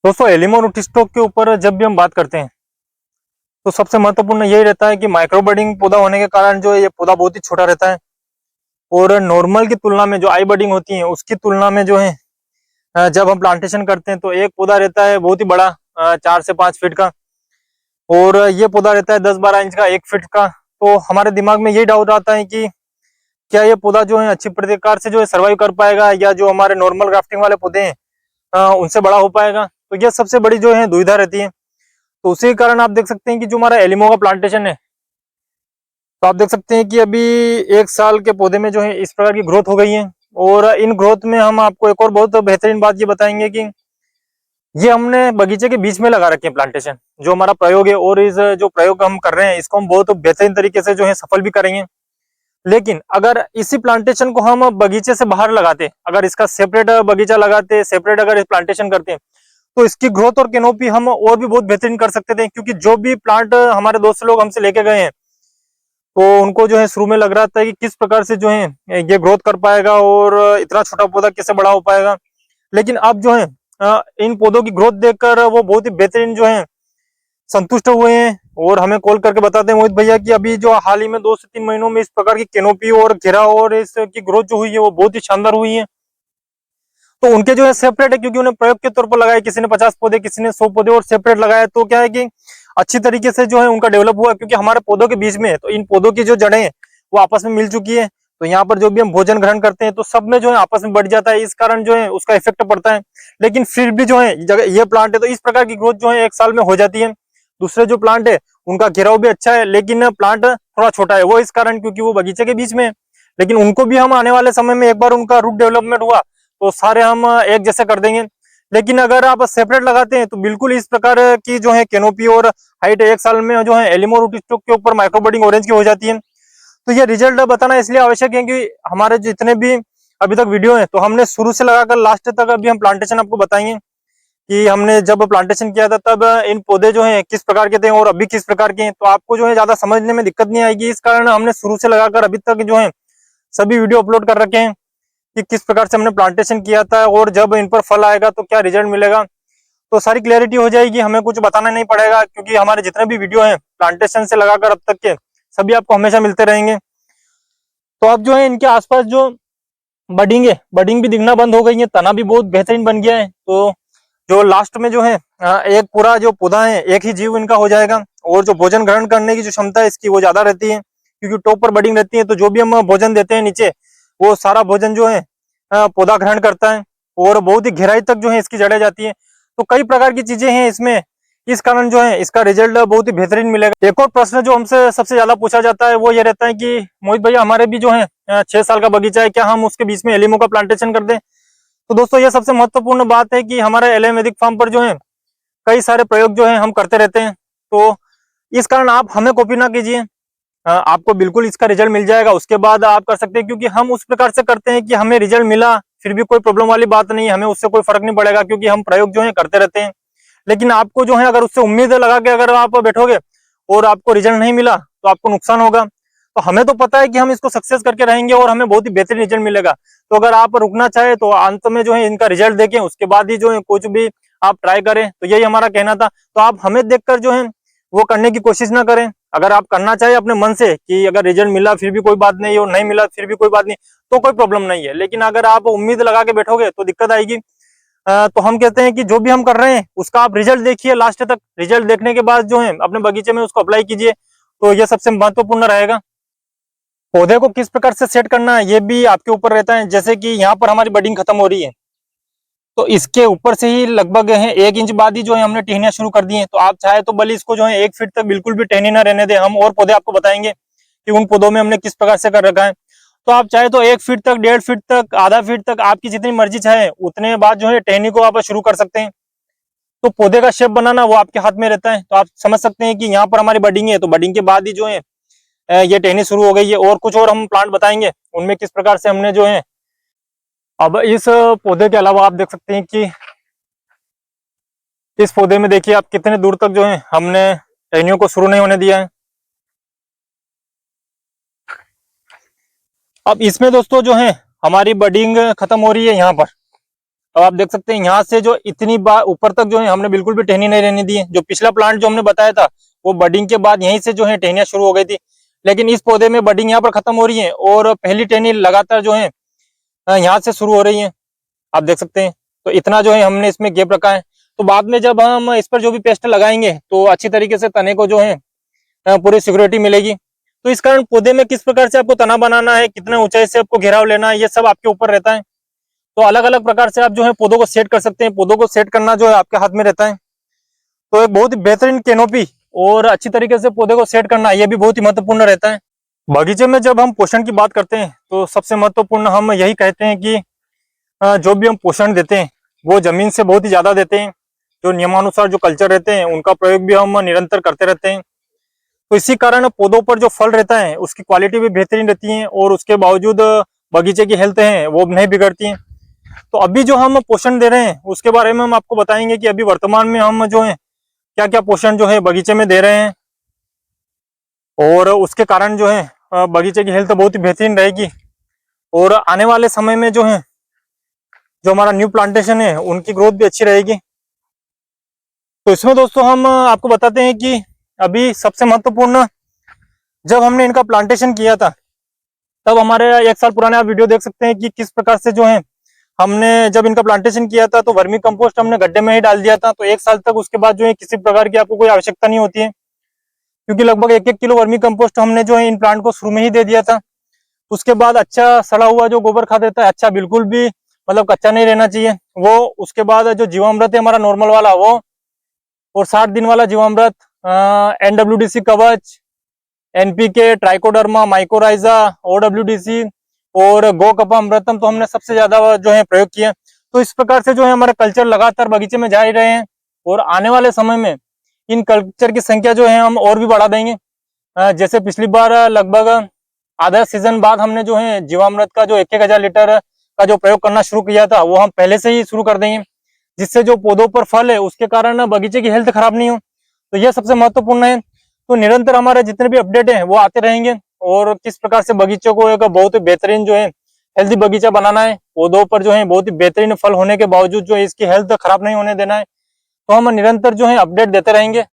दोस्तों एलिमो root stock के ऊपर जब भी हम बात करते हैं तो सबसे महत्वपूर्ण यही रहता है कि माइक्रो बडिंग पौधा होने के कारण जो है ये पौधा बहुत ही छोटा रहता है और नॉर्मल की तुलना में जो आई बडिंग होती है उसकी तुलना में जो है जब हम प्लांटेशन करते हैं तो एक पौधा रहता है बहुत ही बड़ा 4 से 5 फीट का और ये पौधा रहता है 10-12 इंच का 1 फीट का। तो हमारे दिमाग में यही डाउट आता है कि क्या ये पौधा जो है अच्छी प्रकार से जो है सर्वाइव कर पाएगा या जो हमारे नॉर्मल ग्राफ्टिंग वाले पौधे हैं उनसे बड़ा हो पाएगा। तो ये सबसे बड़ी जो है दुविधा रहती है। तो उसी कारण आप देख सकते हैं कि जो हमारा एलिमो का प्लांटेशन है तो आप देख सकते हैं कि अभी 1 साल के पौधे में जो है इस प्रकार की ग्रोथ हो गई है। और इन ग्रोथ में हम आपको एक और बहुत बेहतरीन बात ये बताएंगे कि ये हमने बगीचे के बीच में लगा रखे हैं प्लांटेशन। जो हमारा प्रयोग है और इस जो प्रयोग हम कर रहे हैं इसको हम बहुत बेहतरीन तरीके से जो है सफल भी करेंगे। लेकिन अगर इसी प्लांटेशन को हम बगीचे से बाहर लगाते, अगर इसका सेपरेट बगीचा लगाते, सेपरेट अगर प्लांटेशन करते तो इसकी ग्रोथ और कैनोपी हम और भी बहुत बेहतरीन कर सकते थे। क्योंकि जो भी प्लांट हमारे दोस्त लोग हमसे लेके गए हैं तो उनको जो है शुरू में लग रहा था कि किस प्रकार से जो है ये ग्रोथ कर पाएगा और इतना छोटा पौधा कैसे बड़ा हो पाएगा। लेकिन अब जो है इन पौधों की ग्रोथ देखकर वो बहुत ही बेहतरीन जो है संतुष्ट हुए हैं और हमें कॉल करके बताते हैं मोहित भैया कि अभी जो हाल ही में 2 से 3 महीनों में इस प्रकार की कैनोपी और घेरा और इसकी ग्रोथ जो हुई है वो बहुत ही शानदार हुई है। तो उनके जो है सेपरेट है क्योंकि उन्हें प्रयोग के तौर पर लगाया, किसी ने 50 पौधे, किसी ने 100 पौधे और सेपरेट लगाया। तो क्या है कि अच्छी तरीके से जो है उनका डेवलप हुआ क्योंकि हमारे पौधों के बीच में है तो इन पौधों की जो जड़ें वो आपस में मिल चुकी है। तो यहाँ पर जो भी हम भोजन ग्रहण करते हैं तो सब में जो है आपस में बढ़ जाता है, इस कारण जो है उसका इफेक्ट पड़ता है। लेकिन फिर भी जो है ये प्लांट है तो इस प्रकार की ग्रोथ जो है 1 साल में हो जाती है। दूसरे जो प्लांट है उनका घेराव भी अच्छा है लेकिन प्लांट थोड़ा छोटा है, वो इस कारण क्योंकि वो बगीचे के बीच में है। लेकिन उनको भी हम आने वाले समय में एक बार उनका रूट डेवलपमेंट हुआ तो सारे हम एक जैसे कर देंगे। लेकिन अगर आप सेपरेट लगाते हैं तो बिल्कुल इस प्रकार की जो है कैनोपी और हाइट 1 साल में जो है एलिमो रूट स्टॉक के ऊपर माइक्रो बडिंग ऑरेंज की हो जाती है। तो ये रिजल्ट बताना इसलिए आवश्यक है कि हमारे जितने भी अभी तक वीडियो है तो हमने शुरू से लगाकर लास्ट तक अभी हम प्लांटेशन आपको बताएंगे कि हमने जब प्लांटेशन किया था तब इन पौधे जो है किस प्रकार के थे और अभी किस प्रकार के हैं। तो आपको जो है ज्यादा समझने में दिक्कत नहीं आएगी, इस कारण हमने शुरू से लगाकर अभी तक जो है सभी वीडियो अपलोड कर रखे हैं कि किस प्रकार से हमने प्लांटेशन किया था और जब इन पर फल आएगा तो क्या रिजल्ट मिलेगा। तो सारी क्लैरिटी हो जाएगी, हमें कुछ बताना नहीं पड़ेगा क्योंकि हमारे जितने भी वीडियो हैं प्लांटेशन से लगाकर अब तक के सभी आपको हमेशा मिलते रहेंगे। तो अब जो है इनके आसपास जो बडिंग है, बडिंग भी दिखना बंद हो गई है, तना भी बहुत बेहतरीन बन गया है। तो जो लास्ट में जो है एक पूरा जो पौधा है एक ही जीव इनका हो जाएगा और जो भोजन ग्रहण करने की जो क्षमता है इसकी वो ज्यादा रहती है क्योंकि टॉप पर बडिंग रहती है। तो जो भी हम भोजन देते हैं नीचे वो सारा भोजन जो है पौधा ग्रहण करता है और बहुत ही गहराई तक जो है इसकी जड़ें जाती है। तो कई प्रकार की चीजें हैं इसमें, इस कारण जो है इसका रिजल्ट बहुत ही बेहतरीन मिलेगा। एक और प्रश्न जो हमसे सबसे ज्यादा पूछा जाता है वो ये रहता है कि मोहित भैया हमारे भी जो है 6 साल का बगीचा है, क्या हम उसके बीच में एलिमो का प्लांटेशन कर दें। तो दोस्तों ये सबसे महत्वपूर्ण बात है कि हमारे एलएम वैदिक फार्म पर जो है कई सारे प्रयोग जो है हम करते रहते हैं। तो इस कारण आप हमें कॉपी ना कीजिए, आपको बिल्कुल इसका रिजल्ट मिल जाएगा, उसके बाद आप कर सकते हैं क्योंकि हम उस प्रकार से करते हैं कि हमें रिजल्ट मिला फिर भी कोई प्रॉब्लम वाली बात नहीं है, हमें उससे कोई फर्क नहीं पड़ेगा क्योंकि हम प्रयोग जो है करते रहते हैं। लेकिन आपको जो है अगर उससे उम्मीद लगा के अगर आप बैठोगे और आपको रिजल्ट नहीं मिला तो आपको नुकसान होगा। तो हमें तो पता है कि हम इसको सक्सेस करके रहेंगे और हमें बहुत ही बेहतरीन रिजल्ट मिलेगा। तो अगर आप रुकना चाहे तो अंत में जो है इनका रिजल्ट देखें उसके बाद ही जो है कुछ भी आप ट्राई करें, तो यही हमारा कहना था। तो आप हमें देखकर जो है वो करने की कोशिश ना करें। अगर आप करना चाहे अपने मन से कि अगर रिजल्ट मिला फिर भी कोई बात नहीं और नहीं मिला फिर भी कोई बात नहीं तो कोई प्रॉब्लम नहीं है। लेकिन अगर आप उम्मीद लगा के बैठोगे तो दिक्कत आएगी। तो हम कहते हैं कि जो भी हम कर रहे हैं उसका आप रिजल्ट देखिए लास्ट तक, रिजल्ट देखने के बाद जो है अपने बगीचे में उसको अप्लाई कीजिए। तो यह सबसे महत्वपूर्ण रहेगा। पौधे को किस प्रकार से सेट करना है ये भी आपके ऊपर रहता है। जैसे कि यहाँ पर हमारी बडिंग खत्म हो रही है तो इसके ऊपर से ही लगभग है 1 इंच बाद ही जो है हमने टहनियां शुरू कर दी है। तो आप चाहे तो बल्कि इसको जो है 1 फीट तक बिल्कुल भी टहनी ना रहने दे, हम और पौधे आपको बताएंगे कि उन पौधों में हमने किस प्रकार से कर रखा है। तो आप चाहे तो 1 फीट तक, 1.5 फीट तक, आधा फीट तक आपकी जितनी मर्जी चाहे उतने बाद जो है टहनी को आप शुरू कर सकते हैं। तो पौधे का शेप बनाना वो आपके हाथ में रहता है। तो आप समझ सकते हैं कि यहाँ पर हमारी बडिंग है तो बडिंग के बाद ही जो है ये टहनी शुरू हो गई है। और कुछ और हम प्लांट बताएंगे उनमें किस प्रकार से हमने जो है अब इस पौधे के अलावा आप देख सकते हैं कि इस पौधे में देखिए आप कितने दूर तक जो है हमने टहनियों को शुरू नहीं होने दिया है। अब इसमें दोस्तों जो है हमारी बडिंग खत्म हो रही है यहाँ पर, अब आप देख सकते हैं यहाँ से जो इतनी बार ऊपर तक जो है हमने बिल्कुल भी टहनी नहीं रहने दी है। जो पिछला प्लांट जो हमने बताया था वो बडिंग के बाद यहीं से जो है टहनियां शुरू हो गई थी, लेकिन इस पौधे में बडिंग यहाँ पर खत्म हो रही है और पहली टहनी लगातार जो है यहाँ से शुरू हो रही है, आप देख सकते हैं। तो इतना जो है हमने इसमें गैप रखा है। तो बाद में जब हम इस पर जो भी पेस्ट लगाएंगे तो अच्छी तरीके से तने को जो है पूरी सिक्योरिटी मिलेगी। तो इस कारण पौधे में किस प्रकार से आपको तना बनाना है, कितने ऊंचाई से आपको घेराव लेना है, ये सब आपके ऊपर रहता है। तो अलग अलग प्रकार से आप जो है पौधों को सेट कर सकते हैं। पौधों को सेट करना जो है आपके हाथ में रहता है। तो एक बहुत ही बेहतरीन कैनोपी और अच्छी तरीके से पौधे को सेट करना ये भी बहुत ही महत्वपूर्ण रहता है। बगीचे में जब हम पोषण की बात करते हैं तो सबसे महत्वपूर्ण हम यही कहते हैं कि जो भी हम पोषण देते हैं वो जमीन से बहुत ही ज्यादा देते हैं। जो नियमानुसार जो कल्चर रहते हैं उनका प्रयोग भी हम निरंतर करते रहते हैं। तो इसी कारण पौधों पर जो फल रहता है उसकी क्वालिटी भी बेहतरीन रहती है और उसके बावजूद बगीचे की हेल्थ है वो नहीं बिगड़ती है। तो अभी जो हम पोषण दे रहे हैं उसके बारे में हम आपको बताएंगे कि अभी वर्तमान में हम जो है क्या क्या पोषण जो है बगीचे में दे रहे हैं और उसके कारण जो है बगीचे की हेल्थ बहुत ही बेहतरीन रहेगी और आने वाले समय में जो है जो हमारा न्यू प्लांटेशन है उनकी ग्रोथ भी अच्छी रहेगी। तो इसमें दोस्तों हम आपको बताते हैं कि अभी सबसे महत्वपूर्ण जब हमने इनका प्लांटेशन किया था तब हमारे 1 साल पुराने आप वीडियो देख सकते हैं कि किस प्रकार से जो है हमने जब इनका प्लांटेशन किया था तो वर्मी कंपोस्ट हमने गड्ढे में ही डाल दिया था। तो 1 साल तक उसके बाद जो है किसी प्रकार की आपको कोई आवश्यकता नहीं होती है, क्योंकि लगभग 1-1 किलो वर्मी कंपोस्ट हमने जो है इन प्लांट को शुरू में ही दे दिया था। उसके बाद अच्छा सड़ा हुआ जो गोबर खाद रहता है, अच्छा बिल्कुल भी मतलब कच्चा नहीं रहना चाहिए वो। उसके बाद जो जीवामृत है हमारा नॉर्मल वाला वो, और 60 दिन वाला जीवामृत, NWDC कवच, NPK, ट्राइकोडर्मा, माइकोराइजा, OWDC और गो कपा अमृतम तो हमने सबसे ज्यादा जो है प्रयोग किया। तो इस प्रकार से जो है हमारे कल्चर लगातार बगीचे में जा ही रहे हैं और आने वाले समय में इन कल्चर की संख्या जो है हम और भी बढ़ा देंगे। जैसे पिछली बार लगभग आधा सीजन बाद हमने जो है जीवामृत का जो 1-1 हजार लीटर का जो प्रयोग करना शुरू किया था वो हम पहले से ही शुरू कर देंगे, जिससे जो पौधों पर फल है उसके कारण बगीचे की हेल्थ खराब नहीं हो। तो यह सबसे महत्वपूर्ण है। तो निरंतर हमारे जितने भी अपडेट है वो आते रहेंगे और किस प्रकार से बगीचे को एक बहुत ही बेहतरीन जो है हेल्दी बगीचा बनाना है, पौधों पर जो है बहुत ही बेहतरीन फल होने के बावजूद जो है इसकी हेल्थ खराब नहीं होने देना है। तो हम निरंतर जो है अपडेट देते रहेंगे।